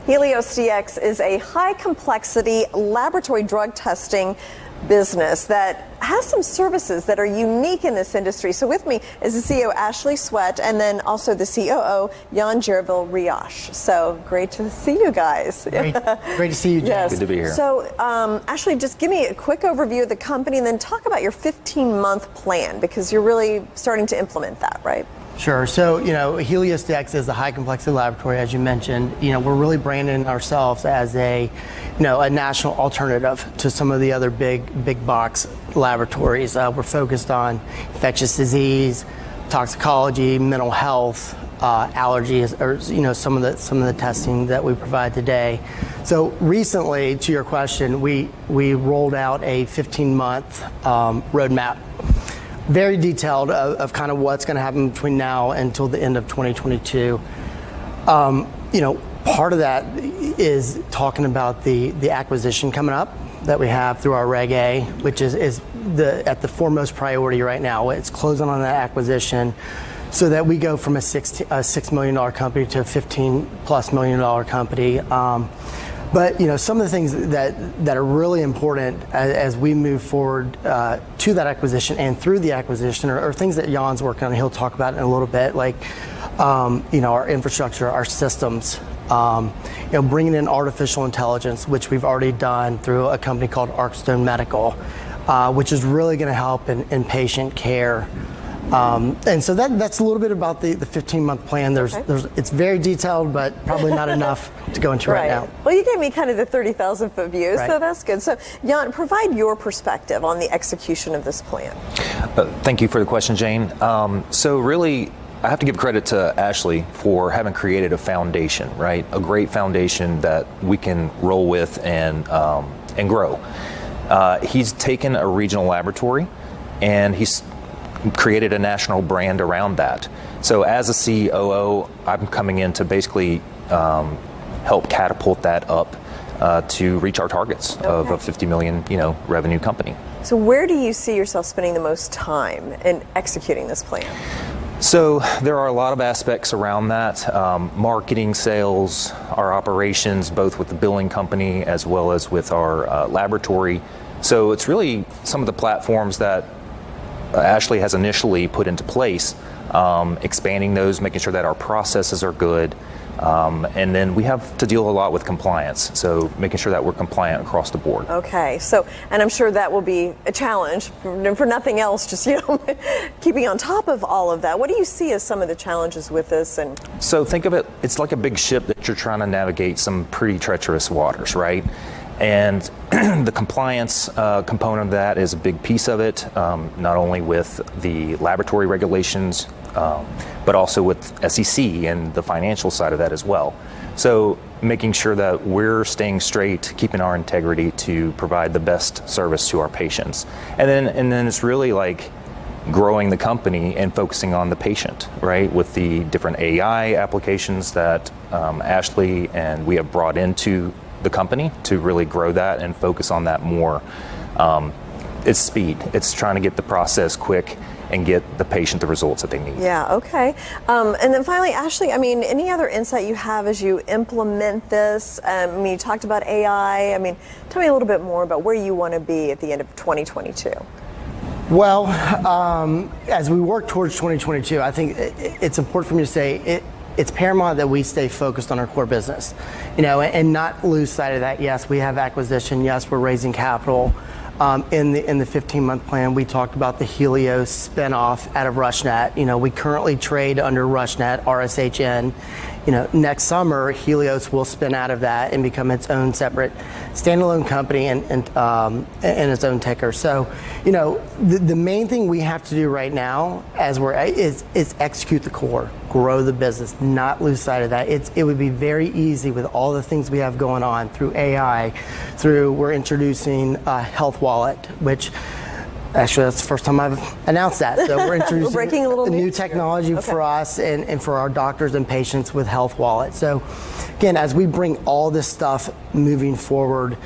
heliosDX is a high-complexity laboratory drug testing business that has some services that are unique in this industry. So with me is the CEO, Ashley Sweat, and then also the COO, Yann Gervill-Reache. So great to see you guys. Great to see you, Jen. Yes. Good to be here. So Ashley, just give me a quick overview of the company and then talk about your 15-month plan, because you're really starting to implement that, right? Sure. So, heliosDX is a high complexity laboratory, as you mentioned. We're really branding ourselves as a national alternative to some of the other big box laboratories. We're focused on infectious disease, toxicology, mental health, allergies, or some of the testing that we provide today. So recently, to your question, we rolled out a 15-month roadmap. Very detailed of kind of what's going to happen between now until the end of 2022. Part of that is talking about the acquisition coming up that we have through our Reg A, which is at the foremost priority right now. It's closing on that acquisition so that we go from a $6 million company to a $15+ million company. But some of the things that are really important as we move forward to that acquisition and through the acquisition are things that Yann's working on. He'll talk about in a little bit, like our infrastructure, our systems, bringing in artificial intelligence, which we've already done through a company called Arcstone Medical, which is really going to help in patient care. And so that's a little bit about the 15-month plan. It's very detailed, but probably not enough to go into right now. Well, you gave me kind of the 30,000-foot view, so that's good. So, Yann, provide your perspective on the execution of this plan. Thank you for the question, Jane. So really, I have to give credit to Ashley for having created a foundation, right? A great foundation that we can roll with and grow. He's taken a regional laboratory, and he's created a national brand around that. So as a COO, I'm coming in to basically help catapult that up to reach our targets of a 50 million, revenue company. So where do you see yourself spending the most time in executing this plan? So there are a lot of aspects around that. Marketing, sales, our operations, both with the billing company as well as with our laboratory. So it's really some of the platforms that Ashley has initially put into place, expanding those, making sure that our processes are good, and then we have to deal a lot with compliance, so making sure that we're compliant across the board. Okay, so, and I'm sure that will be a challenge, for nothing else, just, keeping on top of all of that. What do you see as some of the challenges with this? And so think of it's like a big ship that you're trying to navigate some pretty treacherous waters, right? And the compliance component of that is a big piece of it, not only with the laboratory regulations, but also with SEC and the financial side of that as well. So making sure that we're staying straight, keeping our integrity to provide the best service to our patients. And then it's really like growing the company and focusing on the patient, right? With the different AI applications that Ashley and we have brought into the company to really grow that and focus on that more. It's speed. It's trying to get the process quick and get the patient the results that they need. Yeah, okay. And then finally, Ashley, any other insight you have as you implement this? You talked about AI. Tell me a little bit more about where you want to be at the end of 2022. Well, as we work towards 2022, I think it's important for me to say it's paramount that we stay focused on our core business, and not lose sight of that. Yes, we have acquisition. Yes, we're raising capital. In the 15-month plan, we talked about the Helios spinoff out of RushNet. We currently trade under RushNet, RSHN. Next summer, Helios will spin out of that and become its own separate standalone company and its own ticker. So, the main thing we have to do right now is execute the core, grow the business, not lose sight of that. It would be very easy with all the things we have going on through AI, we're introducing a health wallet, which actually, that's the first time I've announced that. So we're introducing breaking a little new technology for us and for our doctors and patients with Health Wallet. So again, as we bring all this stuff moving forward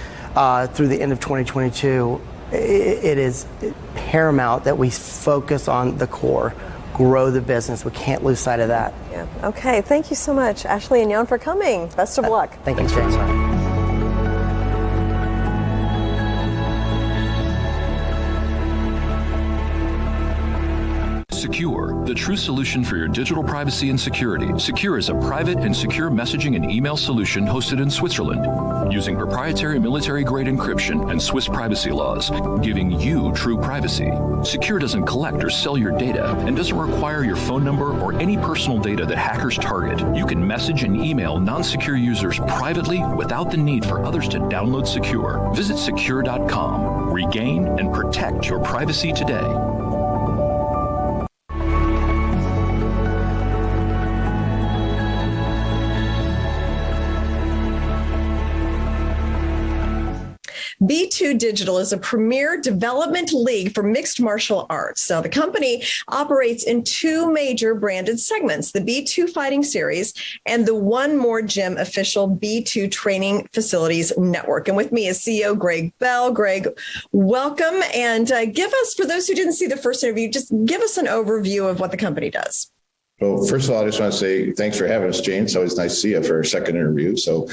through the end of 2022, it is paramount that we focus on the core, grow the business. We can't lose sight of that. Yeah. Okay. Thank you so much, Ashley and Yann, for coming. Best of luck. Thanks for your time. Secure, the true solution for your digital privacy and security. Secure is a private and secure messaging and email solution hosted in Switzerland, using proprietary military-grade encryption and Swiss privacy laws, giving you true privacy. Secure doesn't collect or sell your data and doesn't require your phone number or any personal data that hackers target. You can message and email non-secure users privately without the need for others to download Secure. Visit secure.com. Regain and protect your privacy today. B2 Digital is a premier development league for mixed martial arts. Now, the company operates in two major branded segments, the B2 Fighting Series and the One More Gym official B2 Training Facilities Network. And with me is CEO Greg Bell. Greg, welcome. And give us, for those who didn't see the first interview, just give us an overview of what the company does. Well, first of all, I just want to say thanks for having us, Jane. It's always nice to see you for our second interview. So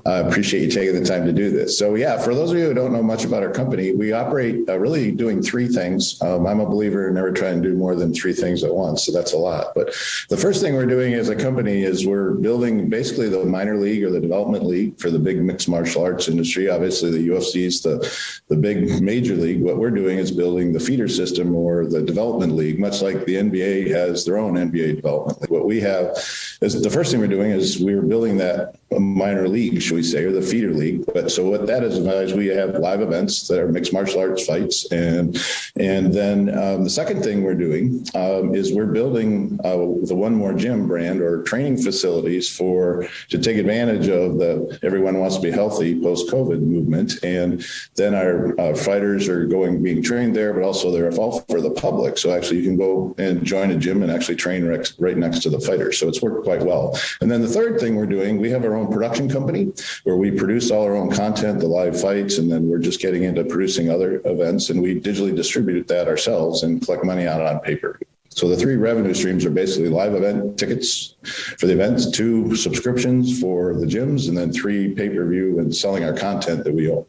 I appreciate you taking the time to do this. So yeah, for those of you who don't know much about our company, we operate really doing three things. I'm a believer in never trying to do more than three things at once. So that's a lot. But the first thing we're doing as a company is we're building basically the minor league or the development league for the big mixed martial arts industry. Obviously, the UFC is the big major league. What we're doing is building the feeder system or the development league, much like the NBA has their own NBA development. What we have is the first thing we're doing is we're building that minor league, should we say, or the feeder league. But so what that is we have live events that are mixed martial arts fights. And then the second thing we're doing is we're building the One More Gym brand or training facilities to take advantage of the everyone wants to be healthy post-COVID movement. And then our fighters are being trained there, but also they're all for the public. So actually you can go and join a gym and actually train right next to the fighters. So it's worked quite well. And then the third thing we're doing, we have our own production company where we produce all our own content, the live fights, and then we're just getting into producing other events, and we digitally distribute that ourselves and collect money on it on paper. So the three revenue streams are basically live event tickets for the events, 2 subscriptions for the gyms, and then 3 pay-per-view and selling our content that we own.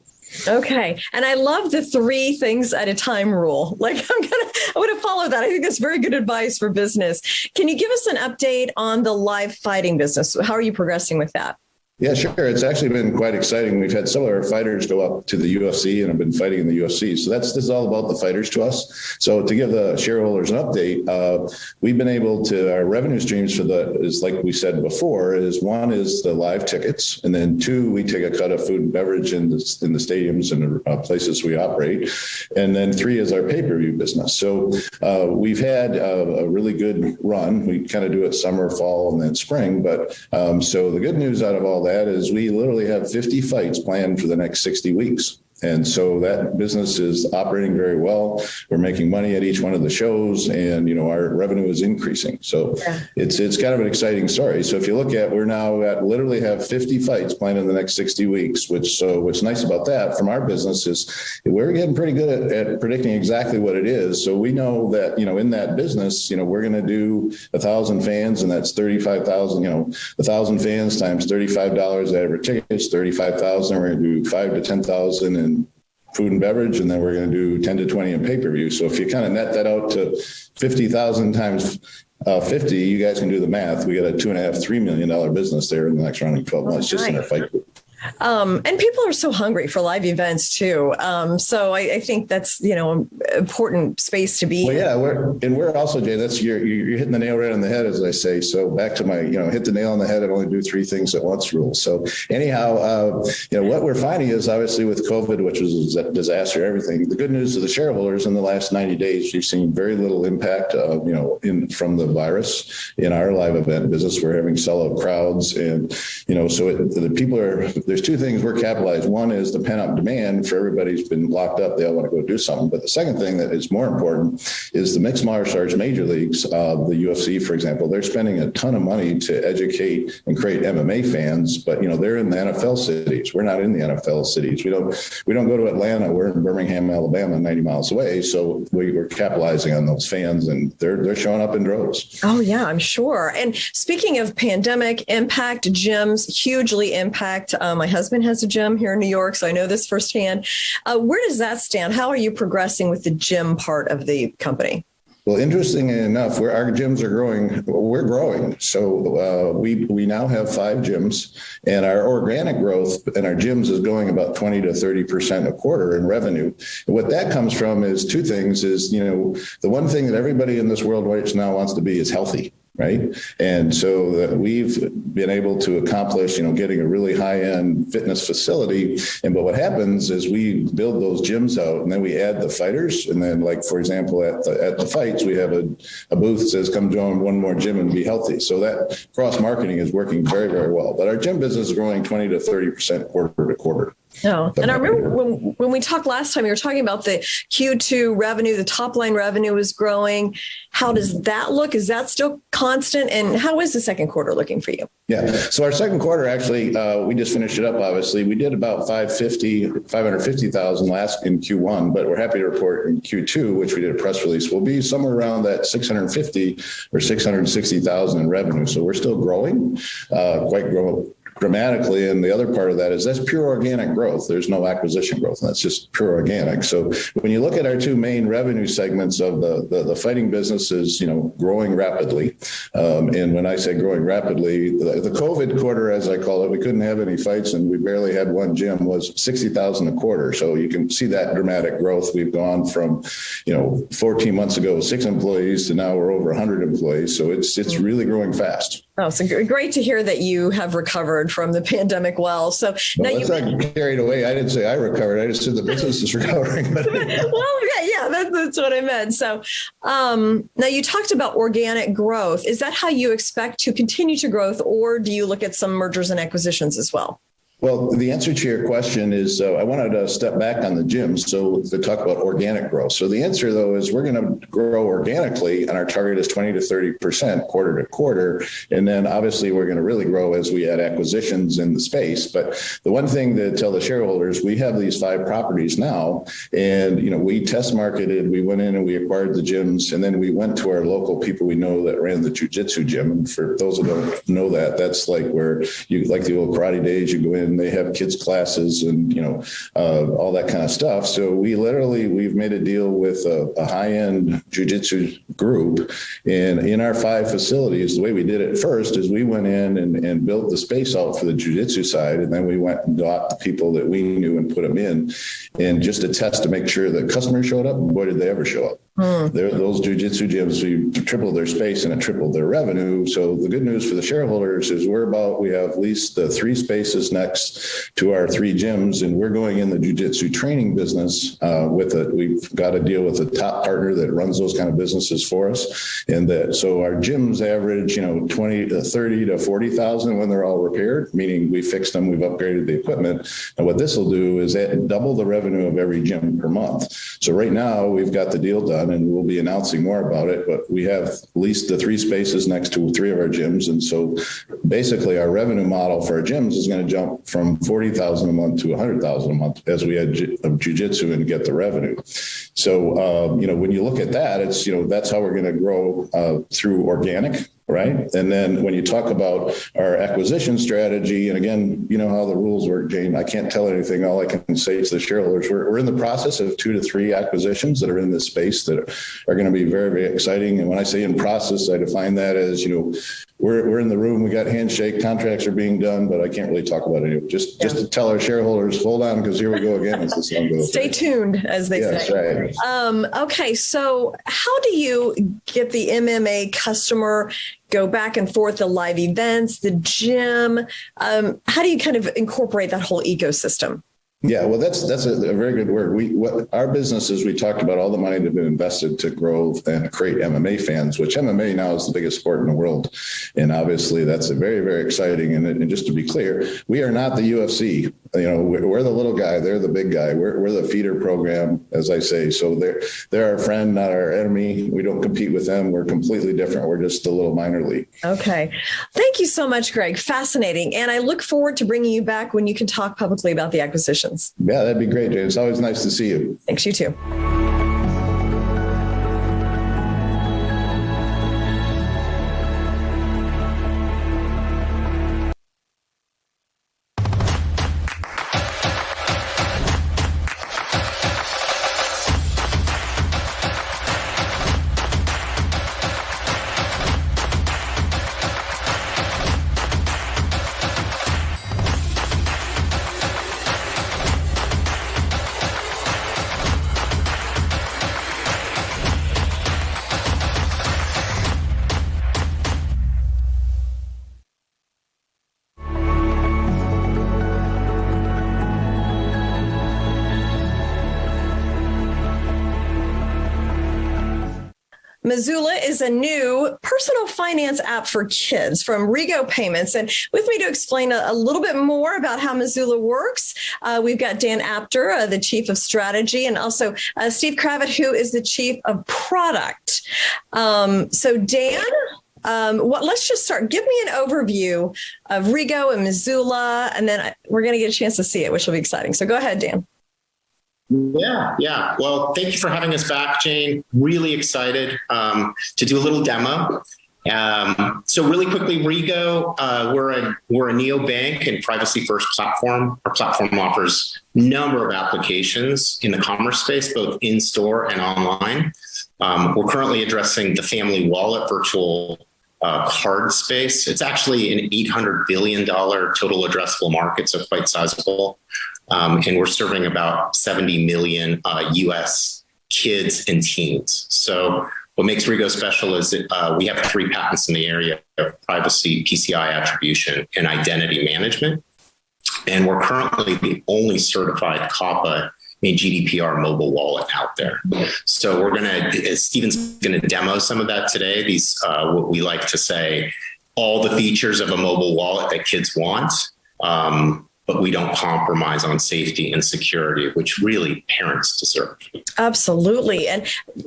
Okay. And I love the 3 things at a time rule. Like I'm going to follow that. I think that's very good advice for business. Can you give us an update on the live fighting business? How are you progressing with that? Yeah, sure. It's actually been quite exciting. We've had some of our fighters go up to the UFC and have been fighting in the UFC. So this is all about the fighters to us. So to give the shareholders an update, we've been able to, our revenue streams is like we said before, is 1 is the live tickets. And then 2, we take a cut of food and beverage in the stadiums and places we operate. And then 3 is our pay-per-view business. So we've had a really good run. We kind of do it summer, fall, and then spring. But so the good news out of all that is we literally have 50 fights planned for the next 60 weeks. And so that business is operating very well. We're making money at each one of the shows, and our revenue is increasing. So it's kind of an exciting story. So if you look at, we're now at literally have 50 fights planned in the next 60 weeks. What's nice about that from our business is we're getting pretty good at predicting exactly what it is. So we know that in that business, we're going to do 1,000 fans, and that's 35,000. 1,000 fans times $35 average tickets, 35,000. We're going to do 5,000 to 10,000 in food and beverage, and then we're going to do 10 to 20 in pay-per-view. So if you kind of net that out to 50,000 times 50, you guys can do the math. We got a $2.5–3 million business there in the next round of 12 months, just in our fight group. And people are so hungry for live events too. So I think that's, an important space to be in. Yeah, we're also, Jay, that's you're hitting the nail right on the head, as I say. So back to my, hit the nail on the head and only do 3 things at once rule. So anyhow, what we're finding is obviously with COVID, which was a disaster, everything, the good news to the shareholders in the last 90 days, we've seen very little impact, from the virus in our live event business. We're having sellout crowds, and, so the people there's two things we're capitalized. One is the pent-up demand for everybody's been locked up. They all want to go do something. But the second thing that is more important is the mixed martial arts major leagues, the UFC, for example. They're spending a ton of money to educate and create MMA fans, but they're in the NFL cities. We're not in the NFL cities. We don't go to Atlanta. We're in Birmingham, Alabama, 90 miles away. So we're capitalizing on those fans, and they're showing up in droves. Oh yeah, I'm sure. And speaking of pandemic impact, gyms hugely impact. My husband has a gym here in New York, so I know this firsthand. Where does that stand? How are you progressing with the gym part of the company? Well, interestingly enough, our gyms are growing. We're growing. So we now have 5 gyms, and our organic growth in our gyms is going about 20 to 30% a quarter in revenue. And what that comes from is two things. Is the one thing that everybody in this world right now wants to be is healthy. Right. And so we've been able to accomplish, getting a really high end fitness facility. But what happens is we build those gyms out, and then we add the fighters. And then, like, for example, at the fights, we have a booth that says, come join one more gym and be healthy. So that cross marketing is working very, very well. But our gym business is growing 20 to 30% quarter to quarter. No. And I remember when we talked last time, you were talking about the Q2 revenue, the top line revenue is growing. How does that look? Is that still constant? And how is the second quarter looking for you? Yeah. So our second quarter, actually, we just finished it up, obviously. We did about 550,000 last in Q1, but we're happy to report in Q2, which we did a press release, will be somewhere around that 650 or 660,000 in revenue. So we're still growing, quite growing dramatically. And the other part of that is that's pure organic growth. There's no acquisition growth. That's just pure organic. So when you look at our two main revenue segments of the fighting business is, growing rapidly. And when I say growing rapidly, the COVID quarter, as I call it, we couldn't have any fights and we barely had one gym, was 60,000 a quarter. So you can see that dramatic growth. We've gone from, 14 months ago, 6 employees to now we're over 100 employees. So it's really growing fast. Oh, so great to hear that you have recovered from the pandemic well. So now let's not carried away. I didn't say I recovered. I just said the business is recovering. But that's what I meant. So now you talked about organic growth. Is that how you expect to continue to growth, or do you look at some mergers and acquisitions as well? Well, the answer to your question is I wanted to step back on the gyms so to talk about organic growth. So the answer, though, is we're going to grow organically, and our target is 20 to 30% quarter to quarter. And then obviously we're going to really grow as we add acquisitions in the space. But the one thing to tell the shareholders, we have these 5 properties now, and we test marketed, we went in and we acquired the gyms, and then we went to our local people we know that ran the jiu-jitsu gym. And for those who don't know that, that's like where you, like the old karate days, you go in, and they have kids classes and, all that kind of stuff. So we've made a deal with a high-end jiu-jitsu group. And in our 5 facilities, the way we did it first is we went in and built the space out for the jiu-jitsu side. And then we went and got the people that we knew and put them in, and just to test to make sure that customers showed up. And boy, did they ever show up. Those jiu-jitsu gyms, we tripled their space and it tripled their revenue. So the good news for the shareholders is we have leased the 3 spaces next to our 3 gyms, and we're going in the jiu-jitsu training business we've got a deal with a top partner that runs those kind of businesses for us. And so our gyms average, 20 to 30 to 40,000 when they're all repaired, meaning we fixed them, we've upgraded the equipment. And what this will do is double the revenue of every gym per month. So right now we've got the deal done, and we'll be announcing more about it, but we have leased the 3 spaces next to 3 of our gyms. And so basically our revenue model for our gyms is going to jump from 40,000 a month to 100,000 a month as we add jiu-jitsu and get the revenue. So, when you look at that, it's, that's how we're going to grow through organic. Right. And then when you talk about our acquisition strategy, and again, you know how the rules work, Jane, I can't tell anything. All I can say to the shareholders, we're in the process of 2 to 3 acquisitions that are in this space that are going to be very, very exciting. And when I say in process, I define that as, we're in the room, we got handshake, contracts are being done, but I can't really talk about it. Just to tell our shareholders, hold on, because here we go again. As the song goes. Stay tuned, as they say. Right. Okay, so how do you get the MMA customer go back and forth, the live events, the gym? How do you kind of incorporate that whole ecosystem? Yeah, well, that's a very good word. What our business is, we talked about all the money that has been invested to grow and create MMA fans, which MMA now is the biggest sport in the world. And obviously that's a very, very exciting. And just to be clear, we are not the UFC. We're the little guy. They're the big guy. We're the feeder program, as I say. So they're our friend, not our enemy. We don't compete with them. We're completely different. We're just a little minor league. Okay. Thank you so much, Greg. Fascinating. And I look forward to bringing you back when you can talk publicly about the acquisitions. Yeah, that'd be great, Jay. It's always nice to see you. Thanks, you too. Missoula is a new personal finance app for kids from Rego Payments. And with me to explain a little bit more about how Missoula works, we've got Dan Aptor, the Chief of Strategy, and also Steve Kravit, who is the Chief of Product. So Dan, let's just start. Give me an overview of Rego and Missoula, and then we're going to get a chance to see it, which will be exciting. So go ahead, Dan. Yeah. Well, thank you for having us back, Jane. Really excited to do a little demo. So really quickly, Rego, we're a neobank and privacy-first platform. Our platform offers a number of applications in the commerce space, both in-store and online. We're currently addressing the family wallet virtual card space. It's actually an $800 billion total addressable market, so quite sizable. And we're serving about 70 million US kids and teens. So what makes Rego special is that we have 3 patents in the area of privacy, PCI attribution, and identity management. And we're currently the only certified COPPA and GDPR mobile wallet out there. So Stephen's going to demo some of that today. These, what we like to say, all the features of a mobile wallet that kids want. But we don't compromise on safety and security, which really parents deserve. Absolutely. And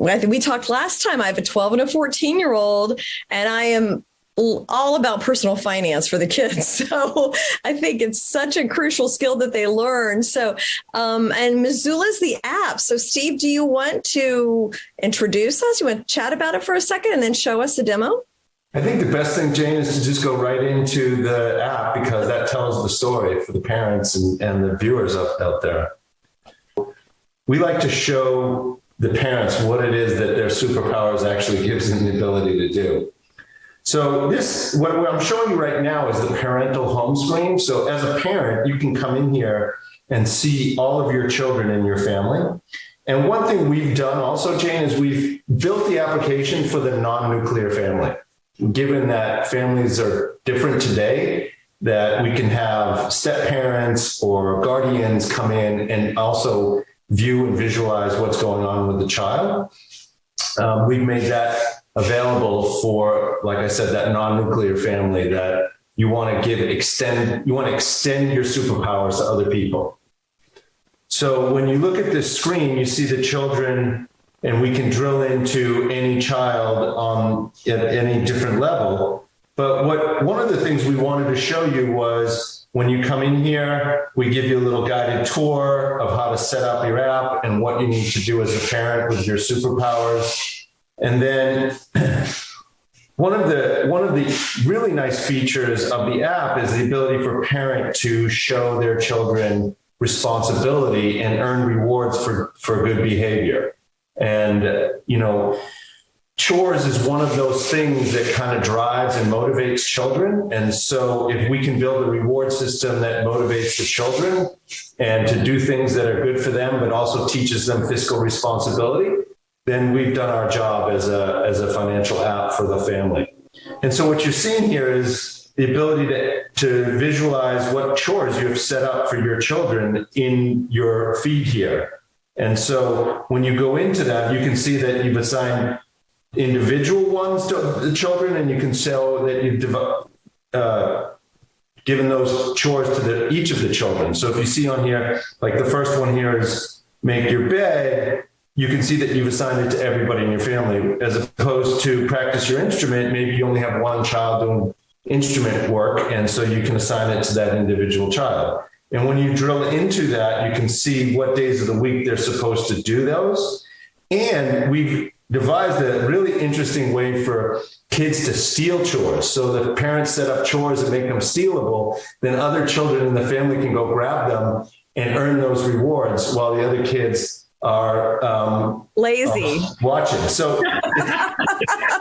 I think we talked last time, I have a 12 and a 14-year-old, and I am all about personal finance for the kids. So I think it's such a crucial skill that they learn. So, and Missoula's the app. So Steve, do you want to introduce us? You want to chat about it for a second and then show us the demo? I think the best thing, Jane, is to just go right into the app because that tells the story for the parents and the viewers out there. We like to show the parents what it is that their superpowers actually gives them the ability to do. So what I'm showing you right now is the parental home screen. So as a parent, you can come in here and see all of your children in your family. And one thing we've done also, Jane, is we've built the application for the non-nuclear family. Given that families are different today, that we can have step parents or guardians come in and also view and visualize what's going on with the child. We've made that available for, like I said, that non-nuclear family that you want to extend your superpowers to other people. So when you look at this screen, you see the children, and we can drill into any child at any different level. But one of the things we wanted to show you was when you come in here, we give you a little guided tour of how to set up your app and what you need to do as a parent with your superpowers. And then one of the really nice features of the app is the ability for a parent to show their children responsibility and earn rewards for good behavior. And, chores is one of those things that kind of drives and motivates children. And so if we can build a reward system that motivates the children and to do things that are good for them, but also teaches them fiscal responsibility, then we've done our job as a financial app for the family. And so what you're seeing here is the ability to visualize what chores you have set up for your children in your feed here. And so when you go into that, you can see that you've assigned individual ones to the children, and you can show that you've given those chores to each of the children. So if you see on here, like the first one here is make your bed, you can see that you've assigned it to everybody in your family, as opposed to practice your instrument. Maybe you only have one child doing instrument work, and so you can assign it to that individual child. And when you drill into that, you can see what days of the week they're supposed to do those. And we've devised a really interesting way for kids to steal chores. So the parents set up chores and make them stealable, then other children in the family can go grab them and earn those rewards while the other kids are lazy watching. So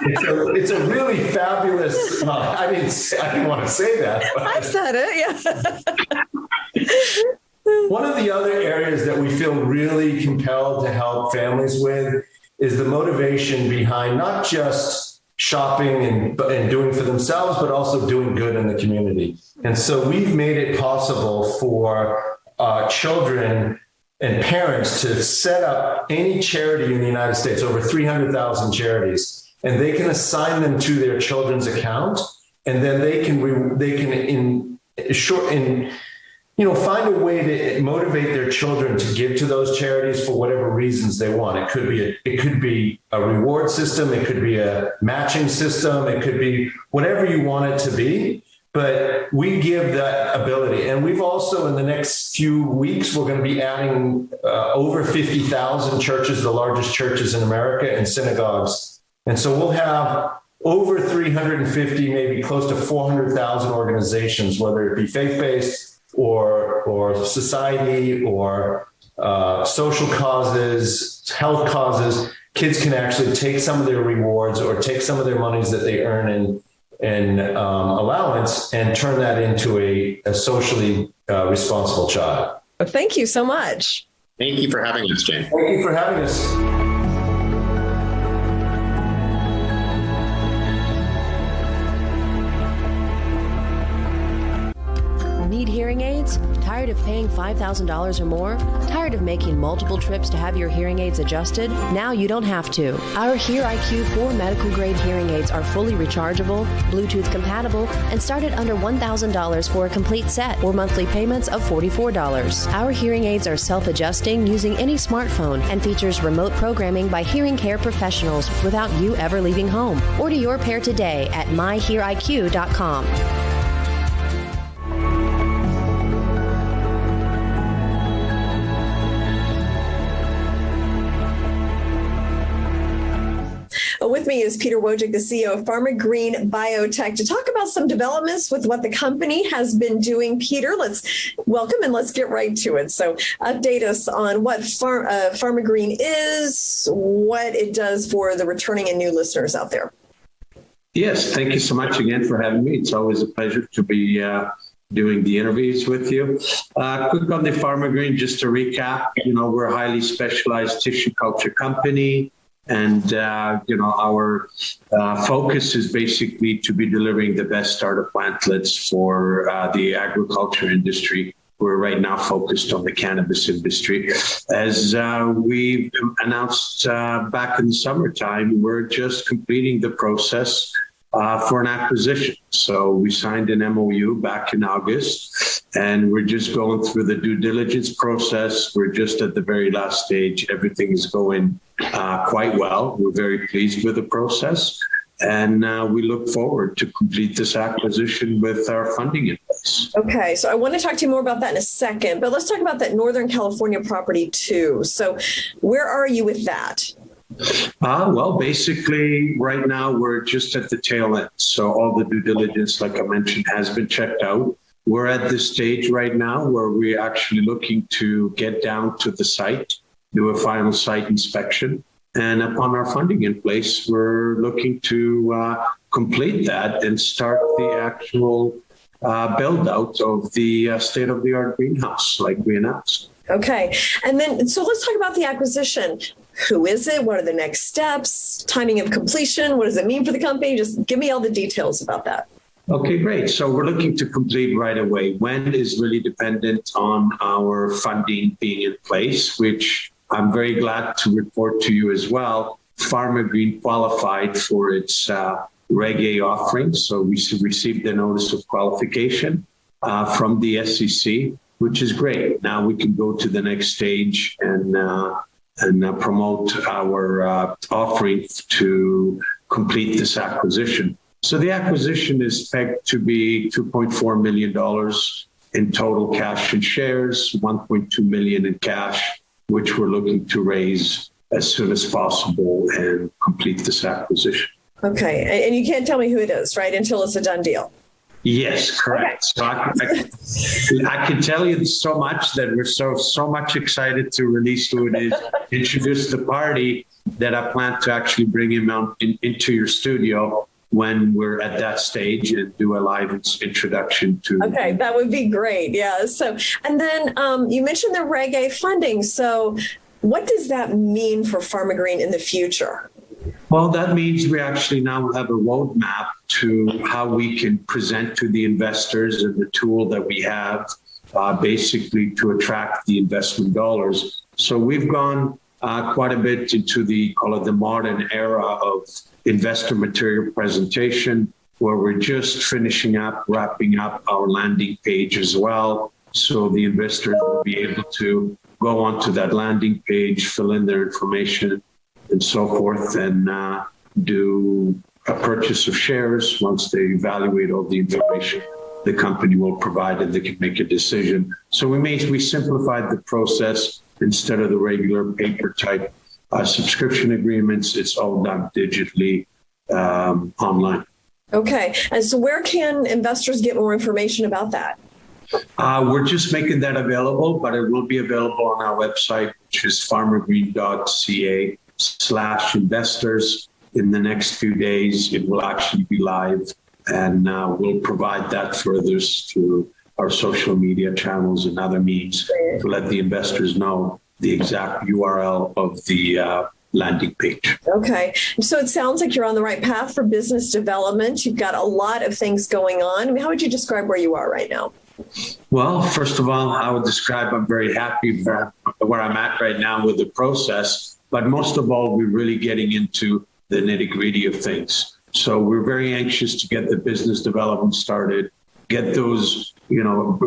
it's a really fabulous, I didn't want to say that. I said it, yeah. One of the other areas that we feel really compelled to help families with is the motivation behind not just shopping and doing for themselves, but also doing good in the community. And so we've made it possible for children and parents to set up any charity in the United States, over 300,000 charities, and they can assign them to their children's account, and then they can find a way to motivate their children to give to those charities for whatever reasons they want. It could be a reward system, it could be a matching system, it could be whatever you want it to be. But we give that ability. And we've also, in the next few weeks, we're going to be adding over 50,000 churches, the largest churches in America, and synagogues. And so we'll have over 350, maybe close to 400,000 organizations, whether it be faith-based or society or social causes, health causes. Kids can actually take some of their rewards or take some of their monies that they earn in allowance and turn that into a socially responsible child. Thank you so much. Thank you for having us, Jane. Thank you for having us. Need hearing aids? Tired of paying $5,000 or more? Tired of making multiple trips to have your hearing aids adjusted? Now you don't have to. Our HearIQ 4 medical grade hearing aids are fully rechargeable, Bluetooth compatible, and start at under $1,000 for a complete set or monthly payments of $44. Our hearing aids are self-adjusting using any smartphone and features remote programming by hearing care professionals without you ever leaving home. Order your pair today at myheariq.com. With me is Peter Wojcik, the CEO of Pharmagreen Biotech, to talk about some developments with what the company has been doing. Peter, let's welcome and let's get right to it. So update us on what Pharmagreen is, what it does for the returning and new listeners out there. Yes, thank you so much again for having me. It's always a pleasure to be doing the interviews with you. Quick on the Pharmagreen, just to recap, we're a highly specialized tissue culture company. And, our focus is basically to be delivering the best starter plantlets for the agriculture industry. We're right now focused on the cannabis industry. As we announced back in the summertime, we're just completing the process for an acquisition. So we signed an MOU back in August, and we're just going through the due diligence process. We're just at the very last stage. Everything is going quite well. We're very pleased with the process, and we look forward to complete this acquisition with our funding in place. Okay, so I want to talk to you more about that in a second, but let's talk about that Northern California property too. So where are you with that? Well, basically, right now we're just at the tail end. So all the due diligence, like I mentioned, has been checked out. We're at this stage right now where we're actually looking to get down to the site, do a final site inspection. And upon our funding in place, we're looking to complete that and start the actual build out of the state-of-the-art greenhouse like we announced. Okay. And then, so let's talk about the acquisition. Who is it? What are the next steps? Timing of completion? What does it mean for the company? Just give me all the details about that. Okay, great. So we're looking to complete right away. When is really dependent on our funding being in place, which I'm very glad to report to you as well. Pharmagreen qualified for its Reg A offering. So we received the notice of qualification from the SEC, which is great. Now we can go to the next stage and promote our offering to complete this acquisition. So the acquisition is pegged to be $2.4 million in total cash and shares, $1.2 million in cash, which we're looking to raise as soon as possible and complete this acquisition. Okay, and you can't tell me who it is, right, until it's a done deal? Yes, correct. Okay. So I can tell you so much that we're so much excited to release who it is, introduce the party, that I plan to actually bring him out into your studio when we're at that stage and do a live introduction to. Okay, that would be great. Yeah. So, and then you mentioned the Reg A funding. So what does that mean for Pharmagreen in the future? Well, that means we actually now have a roadmap to how we can present to the investors and the tool that we have basically to attract the investment dollars. So we've gone quite a bit into the modern era of investor material presentation, where we're just wrapping up our landing page as well. So the investors will be able to go onto that landing page, fill in their information and so forth, and do a purchase of shares. Once they evaluate all the information the company will provide, and they can make a decision. So we simplified the process. Instead of the regular paper type subscription agreements, it's all done digitally online. Okay. And so where can investors get more information about that? We're just making that available, but it will be available on our website, which is pharmagreen.ca/investors. In the next few days, it will actually be live, and we'll provide that further through our social media channels and other means to let the investors know the exact URL of the landing page. Okay. So it sounds like you're on the right path for business development. You've got a lot of things going on. I mean, how would you describe where you are right now? Well, first of all, I would describe I'm very happy where I'm at right now with the process. But most of all, we're really getting into the nitty-gritty of things. So we're very anxious to get the business development started, get those,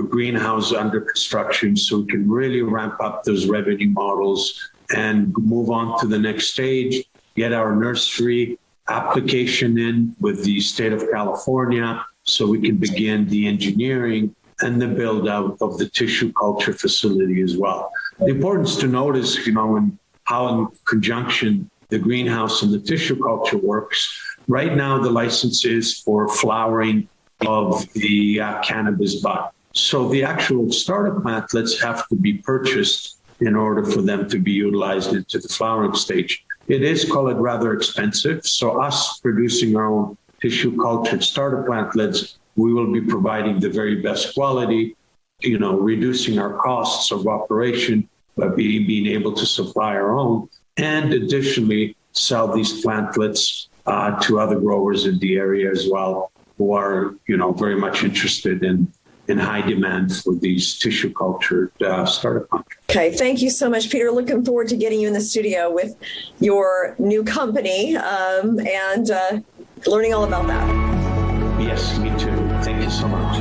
greenhouse under construction so we can really ramp up those revenue models and move on to the next stage, get our nursery application in with the state of California so we can begin the engineering and the build out of the tissue culture facility as well. The importance to notice, how in conjunction the greenhouse and the tissue culture works. Right now, the license is for flowering of the cannabis bud. So the actual starter plantlets have to be purchased in order for them to be utilized into the flowering stage. It is, call it, rather expensive. So us producing our own tissue cultured starter plantlets, we will be providing the very best quality, reducing our costs of operation by being able to supply our own, and additionally sell these plantlets to other growers in the area as well, who are, very much interested in high demand for these tissue cultured starter plants. Okay, thank you so much, Peter. Looking forward to getting you in the studio with your new company and learning all about that. Yes, me too. Thank you so much.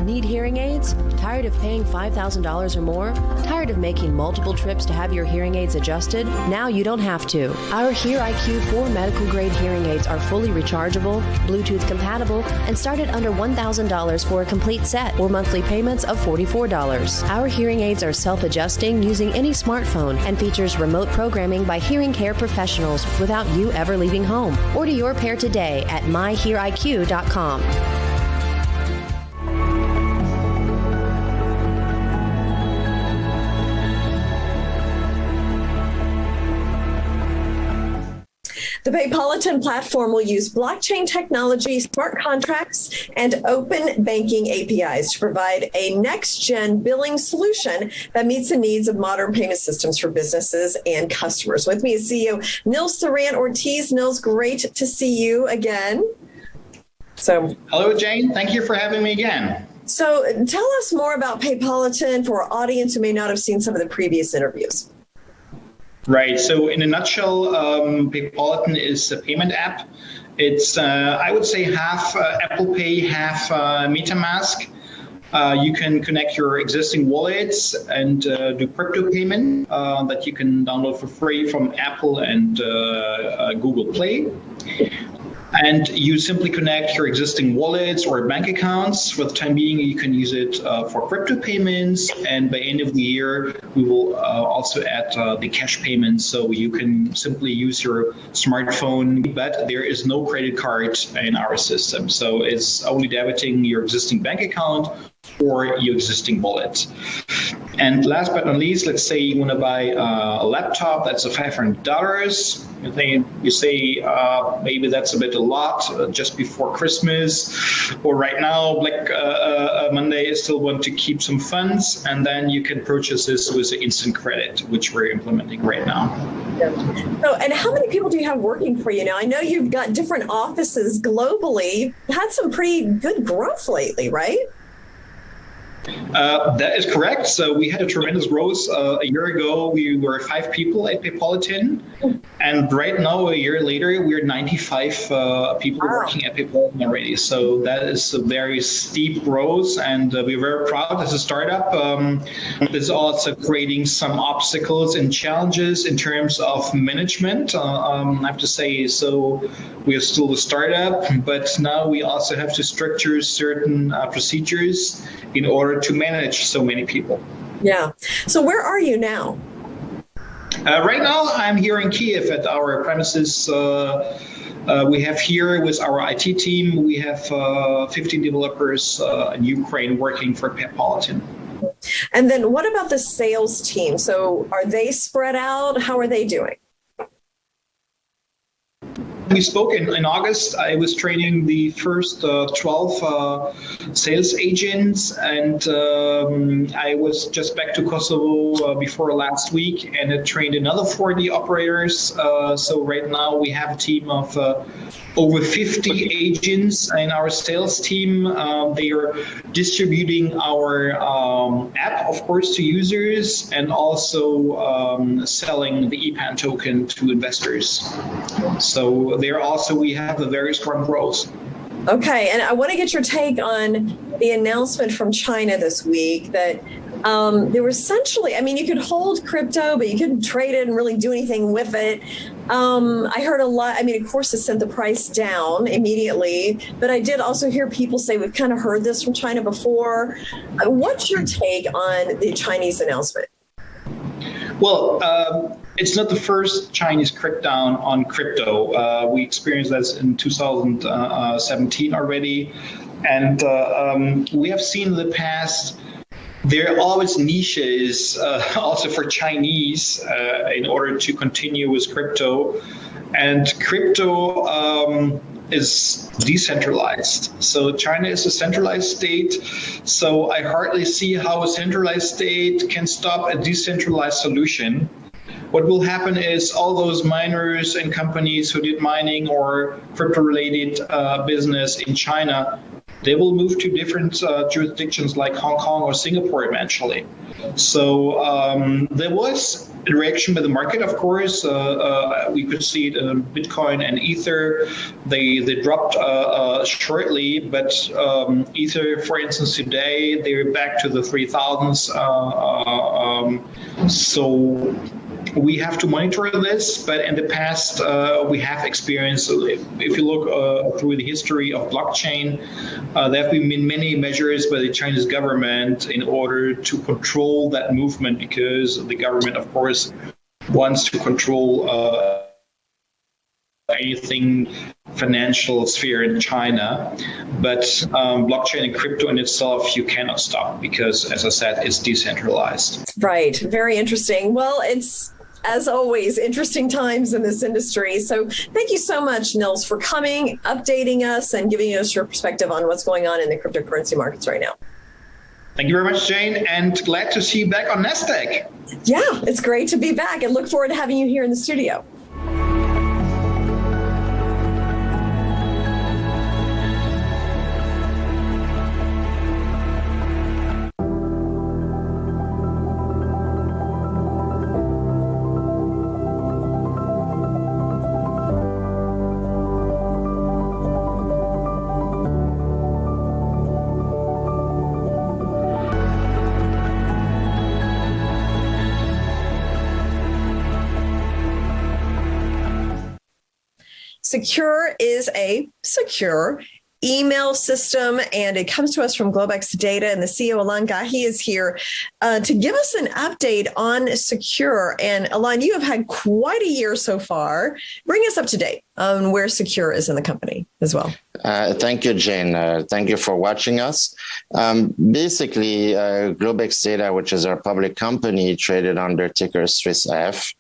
Need hearing aids? Tired of paying $5,000 or more? Tired of making multiple trips to have your hearing aids adjusted? Now you don't have to. Our HearIQ 4 medical grade hearing aids are fully rechargeable, Bluetooth compatible, and start at under $1,000 for a complete set or monthly payments of $44. Our hearing aids are self-adjusting using any smartphone and features remote programming by hearing care professionals without you ever leaving home. Order your pair today at myheariq.com. The Paypolitan platform will use blockchain technology, smart contracts, and open banking APIs to provide a next-gen billing solution that meets the needs of modern payment systems for businesses and customers. With me is CEO Nils Tharandt Ortiz. Nils, great to see you again. Hello, Jane. Thank you for having me again. So tell us more about Paypolitan for our audience who may not have seen some of the previous interviews. Right. So in a nutshell, Paypolitan is a payment app. It's, I would say, half Apple Pay, half MetaMask. You can connect your existing wallets and do crypto payment that you can download for free from Apple and Google Play. And you simply connect your existing wallets or bank accounts. For the time being, you can use it for crypto payments. And by end of the year, we will also add the cash payments. So you can simply use your smartphone, but there is no credit card in our system. So it's only debiting your existing bank account or your existing wallet. And last but not least, let's say you want to buy a laptop that's $500. You say maybe that's a bit a lot just before Christmas, or right now, Black Monday, you still want to keep some funds, and then you can purchase this with an instant credit, which we're implementing right now. So, and how many people do you have working for you now? I know you've got different offices globally. You've had some pretty good growth lately, right? That is correct. So we had a tremendous growth. A year ago, we were 5 people at Paypolitan. And right now, a year later, we're 95 people working at Paypolitan already. So that is a very steep growth. And we're very proud as a startup. There's also creating some obstacles and challenges in terms of management. I have to say, so we are still a startup, but now we also have to structure certain procedures in order to manage so many people. Yeah. So where are you now? Right now, I'm here in Kiev at our premises. We have here with our IT team, we have 15 developers in Ukraine working for Paypolitan. And then what about the sales team? So are they spread out? How are they doing? We spoke in August. I was training the first 12 sales agents, and I was just back to Kosovo before last week, and I trained another 40 operators. So right now we have a team of over 50 agents in our sales team. They are distributing our app, of course, to users, and also selling the EPAN token to investors. So there also we have a very strong growth. Okay, and I want to get your take on the announcement from China this week that there were essentially, I mean, you could hold crypto, but you couldn't trade it and really do anything with it. I heard a lot. I mean, of course, it sent the price down immediately, but I did also hear people say we've kind of heard this from China before. What's your take on the Chinese announcement? Well, it's not the first Chinese crackdown on crypto. We experienced that in 2017 already. And we have seen in the past, there are always niches also for Chinese in order to continue with crypto. And crypto is decentralized. So China is a centralized state. So I hardly see how a centralized state can stop a decentralized solution. What will happen is all those miners and companies who did mining or crypto-related business in China, they will move to different jurisdictions like Hong Kong or Singapore eventually. So there was a reaction by the market, of course. We could see it in Bitcoin and Ether. They dropped shortly, but Ether, for instance, today, they're back to the 3,000s. So we have to monitor this, but in the past, we have experienced, if you look through the history of blockchain, there have been many measures by the Chinese government in order to control that movement, because the government, of course, wants to control anything financial sphere in China. But blockchain and crypto in itself, you cannot stop because, as I said, it's decentralized. Right. Very interesting. Well, it's As always, interesting times in this industry. So thank you so much, Nils, for coming, updating us, and giving us your perspective on what's going on in the cryptocurrency markets right now. Thank you very much, Jane, and glad to see you back on NASDAQ. Yeah, it's great to be back and look forward to having you here in the studio. Secure is a secure email system, and it comes to us from Globex Data, and the CEO, Alon Gahi, is here to give us an update on Secure. And Alon, you have had quite a year so far. Bring us up to date on where Secure is in the company as well. Thank you, Jane. Thank you for watching us. Basically, Globex Data, which is our public company traded under ticker SwissF,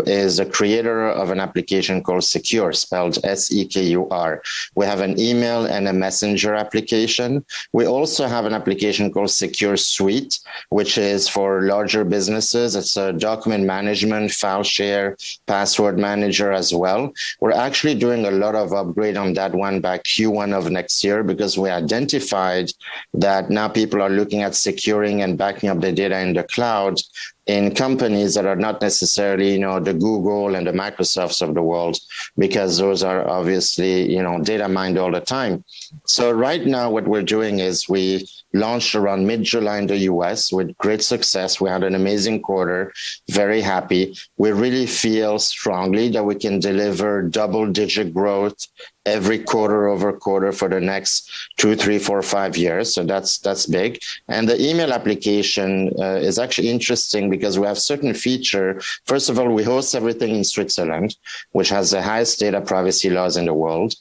is a creator of an application called Secure, spelled SEKUR. We have an email and a messenger application. We also have an application called Secure Suite, which is for larger businesses. It's a document management, file share, password manager as well. We're actually doing a lot of upgrade on that one by Q1 of next year, because we identified that now people are looking at securing and backing up the data in the cloud in companies that are not necessarily, the Google and the Microsofts of the world, because those are obviously, data mined all the time. So right now what we're doing is we launched around mid-July in the US with great success. We had an amazing quarter, very happy. We really feel strongly that we can deliver double-digit growth every quarter over quarter for the next 2, 3, 4, 5 years. So that's big. And the email application is actually interesting because we have certain feature. First of all, we host everything in Switzerland, which has the highest data privacy laws in the world.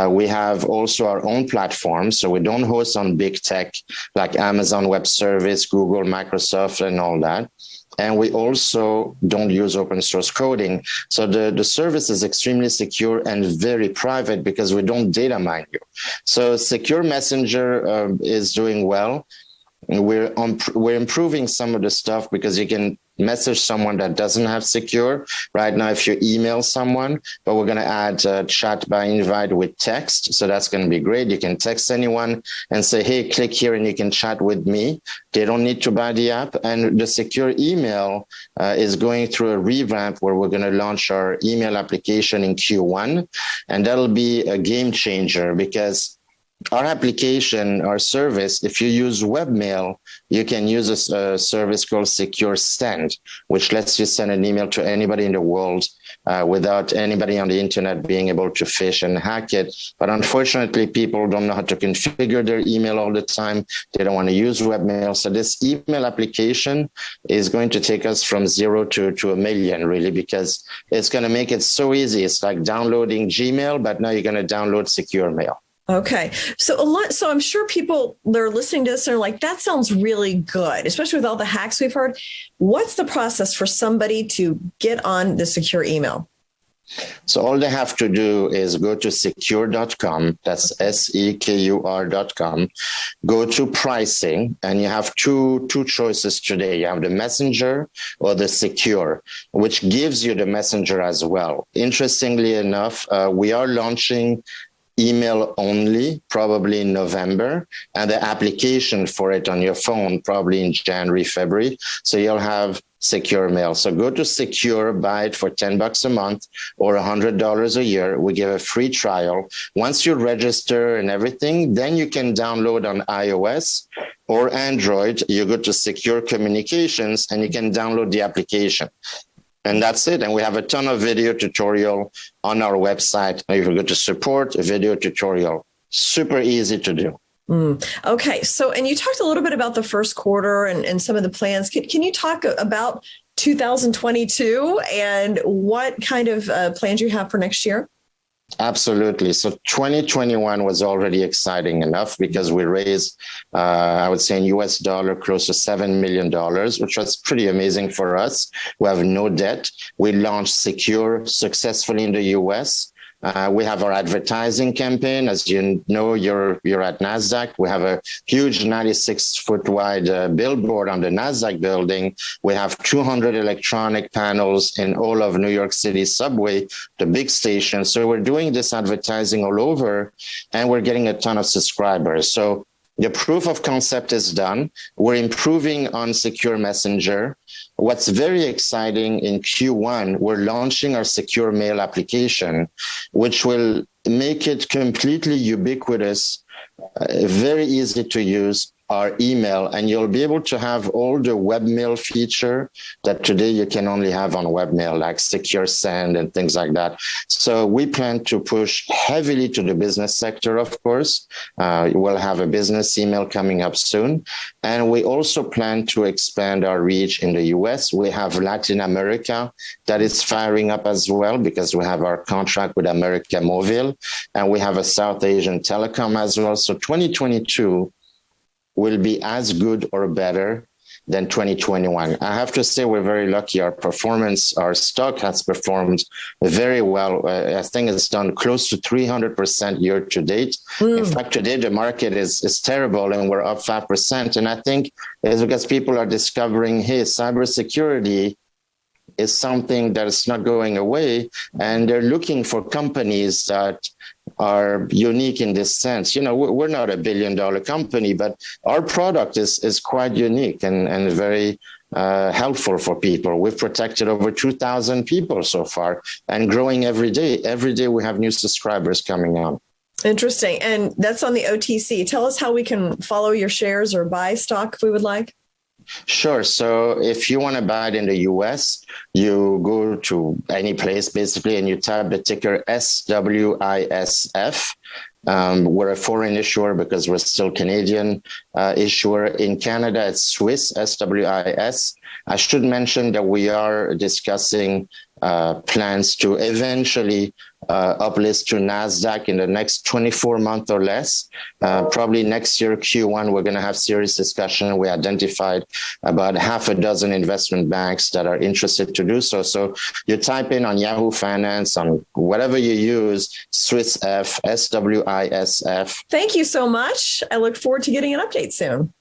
We have also our own platform. So we don't host on big tech like Amazon Web Service, Google, Microsoft, and all that. And we also don't use open source coding. So the service is extremely secure and very private because we don't data mine you. So Secure Messenger is doing well. We're improving some of the stuff because you can message someone that doesn't have Secure right now if you email someone, but we're going to add chat by invite with text. So that's going to be great. You can text anyone and say, hey, click here and you can chat with me. They don't need to buy the app. And the Secure email is going through a revamp where we're going to launch our email application in Q1. And that'll be a game changer because our application, our service, if you use webmail, you can use a service called Secure Send, which lets you send an email to anybody in the world without anybody on the internet being able to phish and hack it. But unfortunately, people don't know how to configure their email all the time. They don't want to use webmail. So this email application is going to take us from 0 to 1 million, really, because it's going to make it so easy. It's like downloading Gmail, but now you're going to download Secure Mail. Okay. So I'm sure people, they're listening to this and are like, that sounds really good, especially with all the hacks we've heard. What's the process for somebody to get on the Secure email? So all they have to do is go to secure.com. That's SEKUR.com. Go to pricing, and you have two choices today. You have the Messenger or the Secure, which gives you the Messenger as well. Interestingly enough, we are launching email only, probably in November, and the application for it on your phone, probably in January, February. So you'll have Secure Mail. So go to Secure, buy it for $10 a month or $100 a year. We give a free trial. Once you register and everything, then you can download on iOS or Android. You go to Secure Communications and you can download the application. And that's it. And we have a ton of video tutorial on our website. If you go to support, a video tutorial, super easy to do. Okay. So, and you talked a little bit about the first quarter and some of the plans. Can you talk about 2022 and what kind of plans you have for next year? Absolutely. So 2021 was already exciting enough because we raised, I would say in US dollar, close to $7 million, which was pretty amazing for us. We have no debt. We launched Secure successfully in the US. We have our advertising campaign. As you know, you're at NASDAQ. We have a huge 96-foot wide billboard on the NASDAQ building. We have 200 electronic panels in all of New York City subway, the big station. So we're doing this advertising all over, and we're getting a ton of subscribers. So the proof of concept is done. We're improving on Secure Messenger. What's very exciting in Q1, we're launching our Secure Mail application, which will make it completely ubiquitous, very easy to use, our email, and you'll be able to have all the webmail feature that today you can only have on webmail, like Secure Send and things like that. So we plan to push heavily to the business sector, of course. We'll have a business email coming up soon. And we also plan to expand our reach in the US. We have Latin America that is firing up as well because we have our contract with America Mobile, and we have a South Asian telecom as well. So 2022 will be as good or better than 2021. I have to say we're very lucky. Our performance, our stock has performed very well. I think it's done close to 300% year to date. In fact, today the market is terrible and we're up 5%. And I think it's because people are discovering, hey, cybersecurity is something that is not going away. And they're looking for companies that are unique in this sense. You know, we're not $1 billion company, but our product is quite unique and very helpful for people. We've protected over 2,000 people so far and growing every day. Every day we have new subscribers coming on. Interesting. And that's on the OTC. Tell us how we can follow your shares or buy stock if we would like. Sure. So if you want to buy it in the US, you go to any place basically and you type the ticker SWISF. We're a foreign issuer because we're still Canadian issuer. In Canada, it's Swiss, SWIS. I should mention that we are discussing plans to eventually uplist to NASDAQ in the next 24 months or less. Probably next year, Q1, we're going to have serious discussion. We identified about half a dozen investment banks that are interested to do so. So you type in on Yahoo Finance, on whatever you use, SWISF, SWISF. Thank you so much. I look forward to getting an update soon.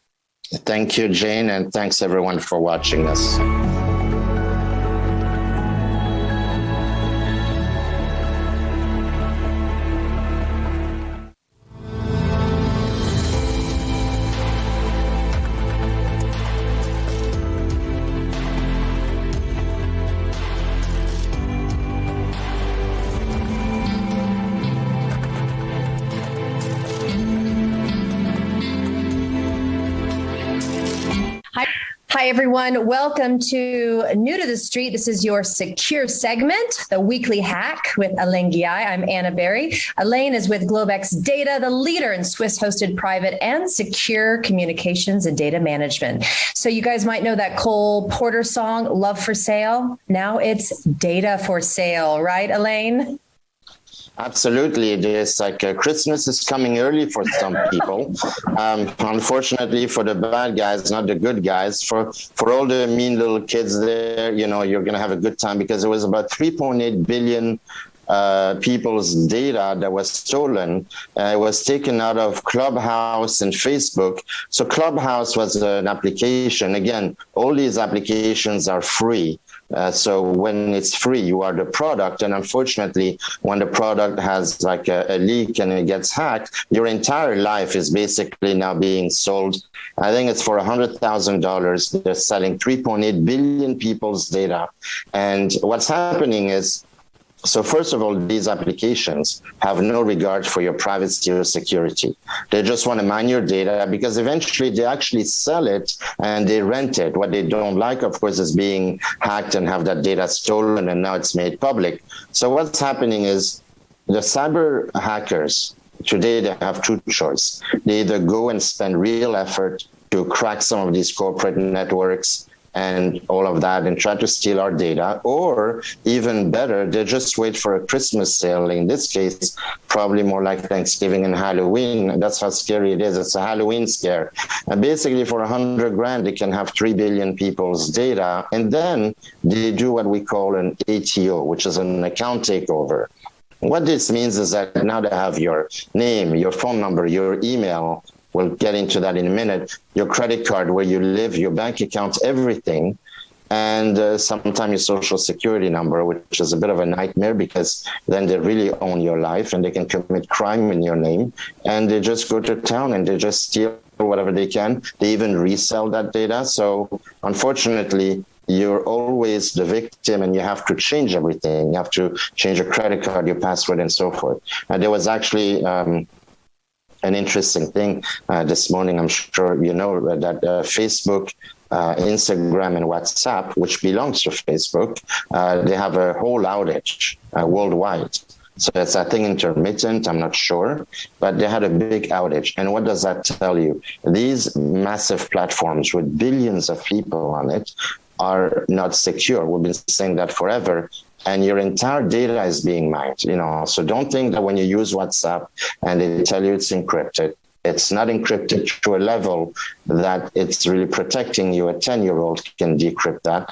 Thank you, Jane, and thanks everyone for watching us. Hi, everyone. Welcome to New to the Street. This is your secure segment, the weekly hack with Alain Guillai. I'm Anna Berry. Alain is with Globex Data, the leader in Swiss-hosted private and secure communications and data management. So you guys might know that Cole Porter song, Love for Sale. Now it's data for sale, right, Alain? Absolutely. It is like Christmas is coming early for some people. Unfortunately for the bad guys, not the good guys. For all the mean little kids there, you know, you're going to have a good time because it was about 3.8 billion people's data that was stolen. It was taken out of Clubhouse and Facebook. So Clubhouse was an application. Again, all these applications are free. So when it's free, you are the product. And unfortunately, when the product has like a leak and it gets hacked, your entire life is basically now being sold. I think it's for $100,000. They're selling 3.8 billion people's data. And what's happening is, so first of all, these applications have no regard for your privacy or security. They just want to mine your data because eventually they actually sell it and they rent it. What they don't like, of course, is being hacked and have that data stolen and now it's made public. So what's happening is the cyber hackers, today they have two choices. They either go and spend real effort to crack some of these corporate networks and all of that and try to steal our data, or even better, they just wait for a Christmas sale. In this case, probably more like Thanksgiving and Halloween. That's how scary it is. It's a Halloween scare. And basically for $100,000, they can have 3 billion people's data. And then they do what we call an ATO, which is an account takeover. What this means is that now they have your name, your phone number, your email. We'll get into that in a minute. Your credit card, where you live, your bank account, everything. And sometimes your social security number, which is a bit of a nightmare because then they really own your life and they can commit crime in your name. And they just go to town and they just steal whatever they can. They even resell that data. So unfortunately, you're always the victim and you have to change everything. You have to change your credit card, your password, and so forth. And there was actually an interesting thing this morning. I'm sure you know that Facebook, Instagram, and WhatsApp, which belongs to Facebook, they have a whole outage worldwide. So it's, I think, intermittent, I'm not sure, but they had a big outage. And what does that tell you? These massive platforms with billions of people on it are not secure. We've been saying that forever. And your entire data is being mined, So don't think that when you use WhatsApp and they tell you it's encrypted, it's not encrypted to a level that it's really protecting you. A 10-year-old can decrypt that.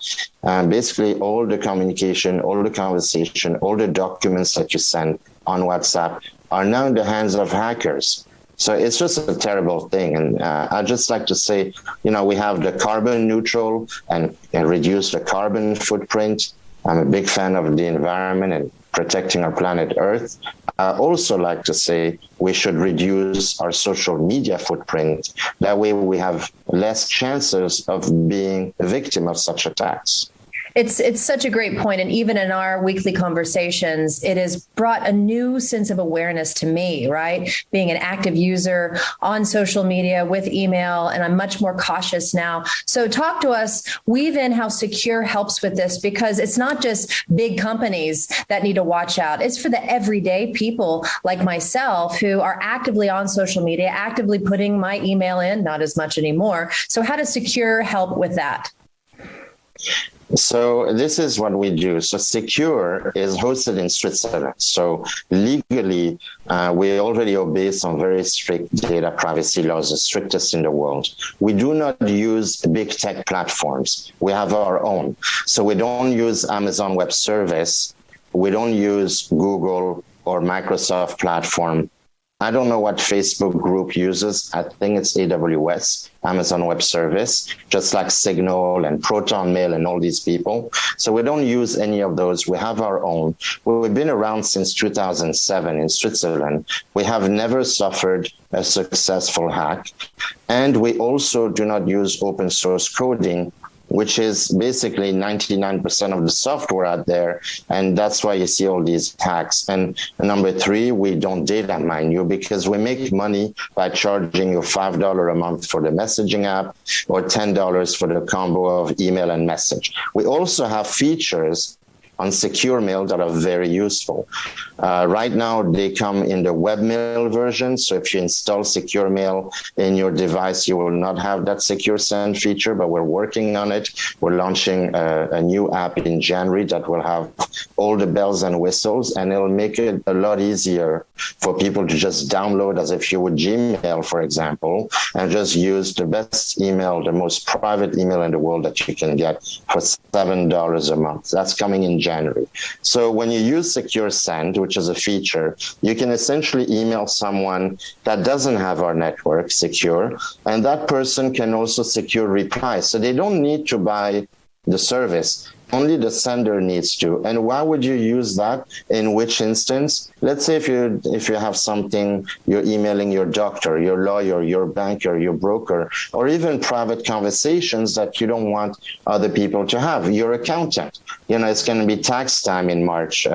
Basically, all the communication, all the conversation, all the documents that you send on WhatsApp are now in the hands of hackers. So it's just a terrible thing. And I'd just like to say, we have the carbon neutral and reduce the carbon footprint. I'm a big fan of the environment and protecting our planet Earth. I also like to say we should reduce our social media footprint. That way we have less chances of being a victim of such attacks. It's such a great point. And even in our weekly conversations, it has brought a new sense of awareness to me, right? Being an active user on social media with email, and I'm much more cautious now. So talk to us, weave in how Secure helps with this, because it's not just big companies that need to watch out. It's for the everyday people like myself who are actively on social media, actively putting my email in, not as much anymore. So how does Secure help with that? So this is what we do. So Secure is hosted in Switzerland. So legally, we already obey some very strict data privacy laws, the strictest in the world. We do not use big tech platforms. We have our own. So we don't use Amazon Web Service. We don't use Google or Microsoft platform. I don't know what Facebook group uses. I think it's AWS, Amazon Web Service, just like Signal and Proton Mail and all these people. So we don't use any of those. We have our own. We've been around since 2007 in Switzerland. We have never suffered a successful hack. And we also do not use open source coding, which is basically 99% of the software out there. And that's why you see all these hacks. And number 3, we don't data mine you because we make money by charging you $5 a month for the messaging app or $10 for the combo of email and message. We also have features on Secure Mail that are very useful. Right now, they come in the webmail version. So if you install Secure Mail in your device, you will not have that Secure Send feature, but we're working on it. We're launching a new app in January that will have all the bells and whistles, and it'll make it a lot easier for people to just download as if you would Gmail, for example, and just use the best email, the most private email in the world that you can get for $7 a month. That's coming in January. So when you use Secure Send, which is a feature, you can essentially email someone that doesn't have our network secure, and that person can also secure reply. So they don't need to buy the service. Only the sender needs to. And why would you use that? In which instance? Let's say if you have something, you're emailing your doctor, your lawyer, your banker, your broker, or even private conversations that you don't want other people to have. Your accountant, it's going to be tax time in March,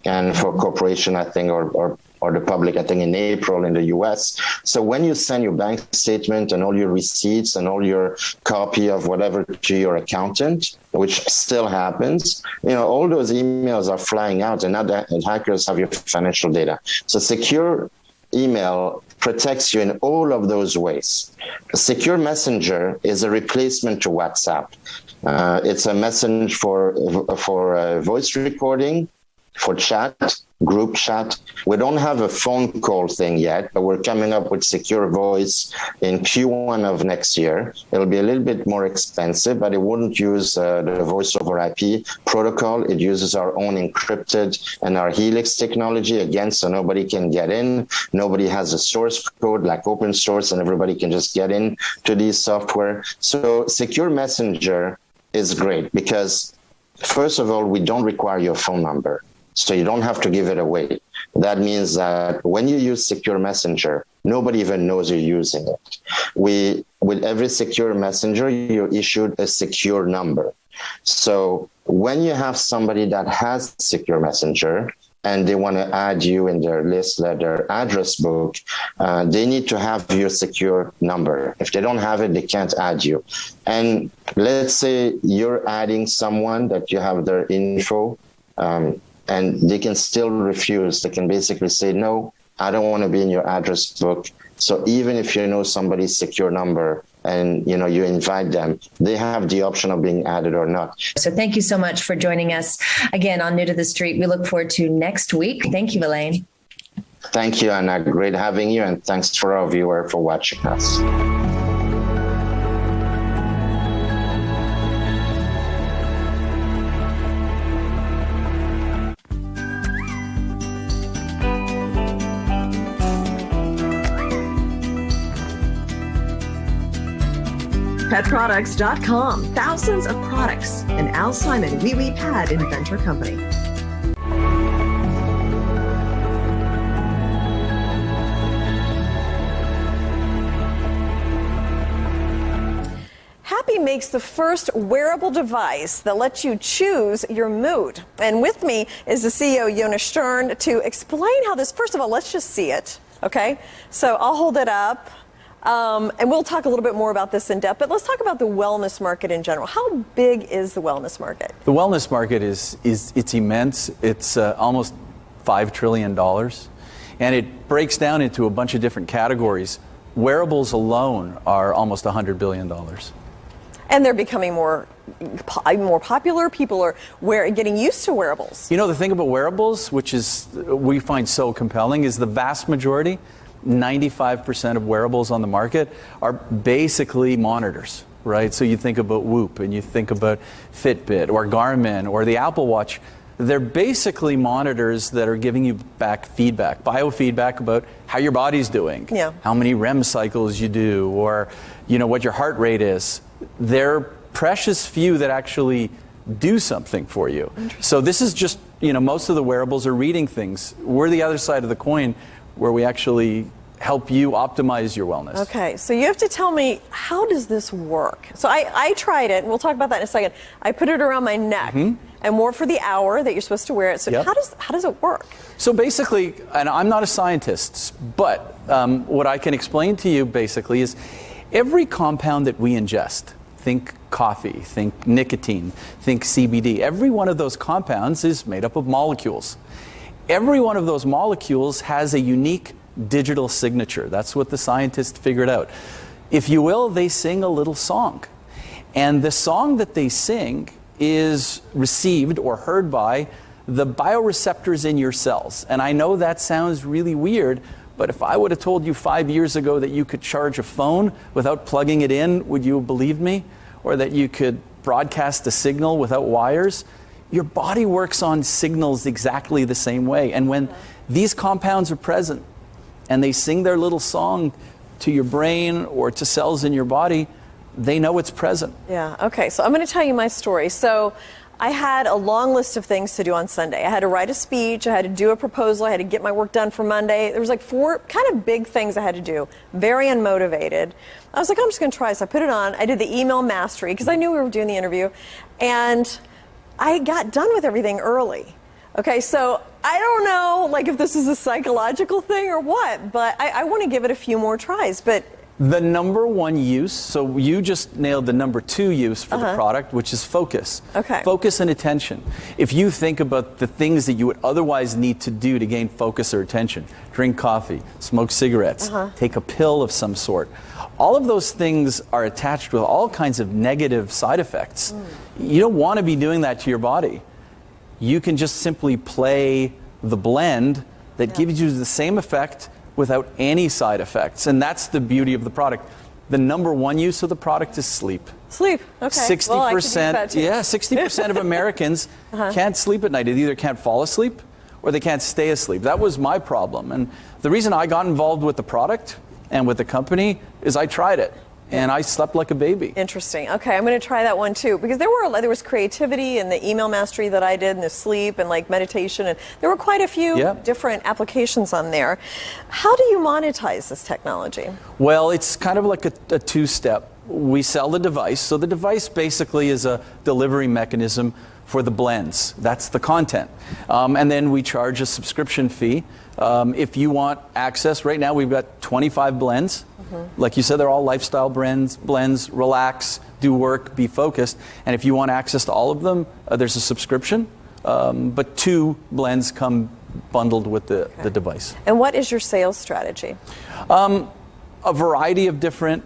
and for corporation, I think, or the public, I think in April in the US. So when you send your bank statement and all your receipts and all your copy of whatever to your accountant, which still happens, all those emails are flying out, and now the hackers have your financial data. So Secure Email protects you in all of those ways. Secure Messenger is a replacement to WhatsApp. It's a message for voice recording, for chat, group chat. We don't have a phone call thing yet, but we're coming up with secure voice in Q1 of next year. It'll be a little bit more expensive, but it wouldn't use the voice over IP protocol. It uses our own encrypted and our Helix technology, again, so nobody can get in. Nobody has a source code like open source, and everybody can just get in to these software. So secure messenger is great because, first of all, we don't require your phone number. So you don't have to give it away. That means that when you use secure messenger, nobody even knows you're using it. With every secure messenger, you're issued a secure number. So when you have somebody that has secure messenger and they want to add you in their list, their address book, they need to have your secure number. If they don't have it, they can't add you. And let's say you're adding someone that you have their info, and they can still refuse. They can basically say, no, I don't want to be in your address book. So even if you know somebody's secure number and you invite them, they have the option of being added or not. So thank you so much for joining us again on New to the Street. We look forward to next week. Thank you, Elaine. Thank you, Anna. Great having you. And thanks for our viewer for watching us. PetProducts.com. Thousands of products. An Al Simon Wee Wee Pad Inventor Company. Happy makes the first wearable device that lets you choose your mood. And with me is the CEO, Jonas Stern, to explain how this, first of all, let's just see it, okay? So I'll hold it up. And we'll talk a little bit more about this in depth, but let's talk about the wellness market in general. How big is the wellness market? The wellness market is immense. It's almost $5 trillion, and it breaks down into a bunch of different categories. Wearables alone are almost $100 billion. And they're becoming more popular. People are getting used to wearables. You know, the thing about wearables, which is we find so compelling, is the vast majority, 95% of wearables on the market are basically monitors, right? So you think about Whoop and you think about Fitbit or Garmin or the Apple Watch. They're basically monitors that are giving you back feedback, biofeedback about how your body's doing, how many REM cycles you do, or what your heart rate is. They're precious few that actually do something for you. So this is just, most of the wearables are reading things. We're the other side of the coin, where we actually help you optimize your wellness. Okay, so you have to tell me, how does this work? So I tried it, and we'll talk about that in a second. I put it around my neck, and wore for the hour that you're supposed to wear it. So how does it work? So basically, and I'm not a scientist, but what I can explain to you basically is every compound that we ingest, think coffee, think nicotine, think CBD, every one of those compounds is made up of molecules. Every one of those molecules has a unique digital signature. That's what the scientists figured out. If you will, they sing a little song. And the song that they sing is received or heard by the bioreceptors in your cells. And I know that sounds really weird, but if I would have told you 5 years ago that you could charge a phone without plugging it in, would you have believed me? Or that you could broadcast a signal without wires? Your body works on signals exactly the same way. And when these compounds are present and they sing their little song to your brain or to cells in your body, they know it's present. Yeah, okay, so I'm going to tell you my story. So I had a long list of things to do on Sunday. I had to write a speech, I had to do a proposal, I had to get my work done for Monday. There was like 4 kind of big things I had to do. Very unmotivated. I was like, I'm just going to try this. I put it on. I did the email mastery because I knew we were doing the interview. And I got done with everything early. Okay, so I don't know if this is a psychological thing or what, but I want to give it a few more tries. But The number one use, so you just nailed the number two use for the product, which is focus. Okay. Focus and attention. If you think about the things that you would otherwise need to do to gain focus or attention, drink coffee, smoke cigarettes, take a pill of some sort, all of those things are attached with all kinds of negative side effects. You don't want to be doing that to your body. You can just simply play the blend that gives you the same effect without any side effects. And that's the beauty of the product. The number one use of the product is sleep. Sleep, okay. 60%, well, I could use that too. 60% of Americans can't sleep at night. They either can't fall asleep or they can't stay asleep. That was my problem. And the reason I got involved with the product and with the company is I tried it. And I slept like a baby. Interesting. Okay, I'm going to try that one too, because there was creativity in the email mastery that I did, and the sleep and like meditation, and there were quite a few different applications on there. How do you monetize this technology? Well, it's kind of like a two-step. We sell the device. So the device basically is a delivery mechanism for the blends. That's the content. And then we charge a subscription fee. If you want access, right now we've got 25 blends. Like you said, they're all lifestyle blends, relax, do work, be focused. And if you want access to all of them, there's a subscription. But 2 blends come bundled with the device. And what is your sales strategy? A variety of different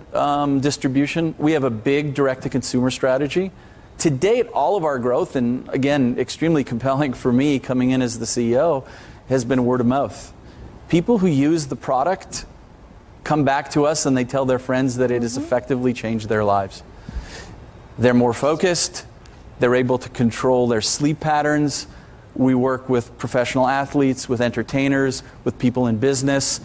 distribution. We have a big direct-to-consumer strategy. To date, all of our growth, and again, extremely compelling for me coming in as the CEO, has been word of mouth. People who use the product come back to us and they tell their friends that it has effectively changed their lives. They're more focused. They're able to control their sleep patterns. We work with professional athletes, with entertainers, with people in business.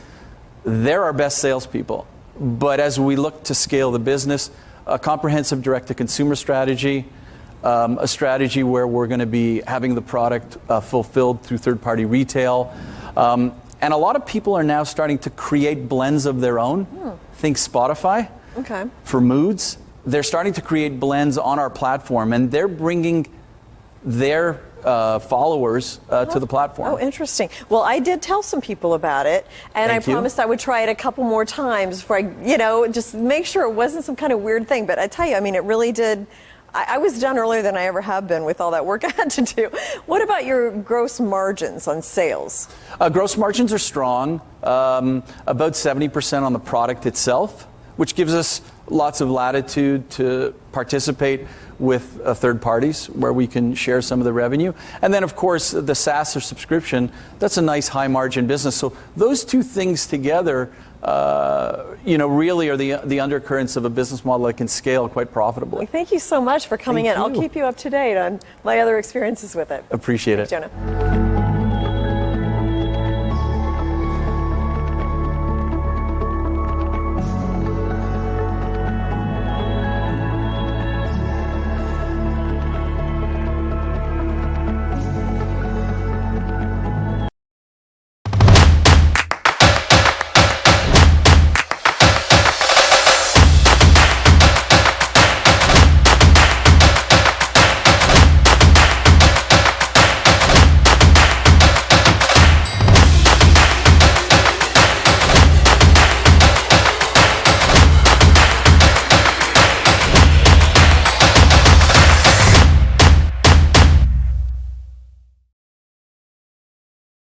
They're our best salespeople. But as we look to scale the business, a comprehensive direct-to-consumer strategy, a strategy where we're going to be having the product fulfilled through third-party retail. And a lot of people are now starting to create blends of their own. Think Spotify for moods. They're starting to create blends on our platform, and they're bringing their followers to the platform. Oh, interesting. Well, I did tell some people about it, and I promised I would try it a couple more times before I, just make sure it wasn't some kind of weird thing. But I tell you, I mean, it really did. I was done earlier than I ever have been with all that work I had to do. What about your gross margins on sales? Gross margins are strong, about 70% on the product itself, which gives us lots of latitude to participate with third parties where we can share some of the revenue. And then, of course, the SaaS or subscription, that's a nice high margin business. So those two things together really are the undercurrents of a business model that can scale quite profitably. Well, thank you so much for coming in. I'll keep you up to date on my other experiences with it. Appreciate it. Jonah.